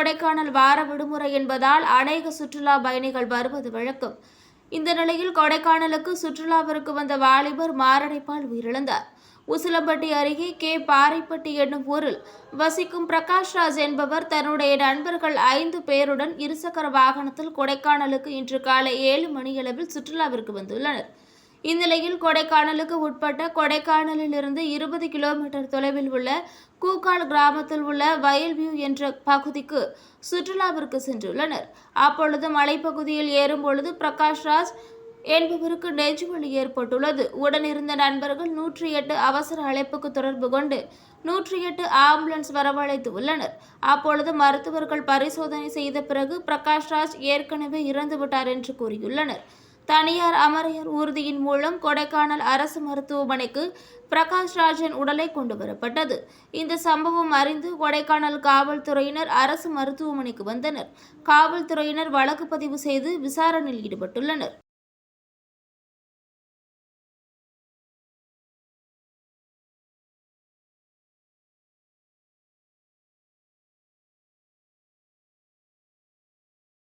கொடைக்கானல் வார விடுமுறை என்பதால் அநேக சுற்றுலா பயணிகள் வருவது வழக்கம். இந்த நிலையில் கொடைக்கானலுக்கு சுற்றுலாவிற்கு வந்த வாலிபர் மாரடைப்பால் உயிரிழந்தார். உசிலம்பட்டி அருகே கே. பாறைப்பட்டி என்னும் ஊரில் வசிக்கும் பிரகாஷ்ராஜ் என்பவர் தன்னுடைய நண்பர்கள் 5 பேருடன் இருசக்கர வாகனத்தில் கொடைக்கானலுக்கு இன்று காலை 7 மணியளவில் சுற்றுலாவிற்கு வந்துள்ளனர். இந்நிலையில் கொடைக்கானலுக்கு உட்பட்ட கொடைக்கானலிலிருந்து 20 கிலோமீட்டர் தொலைவில் உள்ள கூக்கால் கிராமத்தில் உள்ள வயல்வியூ என்ற பகுதிக்கு சுற்றுலாவிற்கு சென்றுள்ளனர். அப்பொழுது மலைப்பகுதியில் ஏறும்பொழுது பிரகாஷ்ராஜ் என்பவருக்கு நெஞ்சுவலி ஏற்பட்டுள்ளது. உடனிருந்த நண்பர்கள் 108 அவசர அழைப்புக்கு தொடர்பு கொண்டு 108 ஆம்புலன்ஸ் வரவழைத்து உள்ளனர். அப்பொழுது மருத்துவர்கள் பரிசோதனை செய்த பிறகு பிரகாஷ்ராஜ் ஏற்கனவே இறந்துவிட்டார் என்று கூறியுள்ளனர். தனியார் அமரையர் ஊர்தியின் மூலம் கொடைக்கானல் அரசு மருத்துவமனைக்கு பிரகாஷ்ராஜின் உடலை கொண்டு வரப்பட்டது. இந்த சம்பவம் அறிந்து கொடைக்கானல் காவல்துறையினர் அரசு மருத்துவமனைக்கு வந்தனர். காவல்துறையினர் வழக்கு பதிவு செய்து விசாரணையில் ஈடுபட்டுள்ளனர்.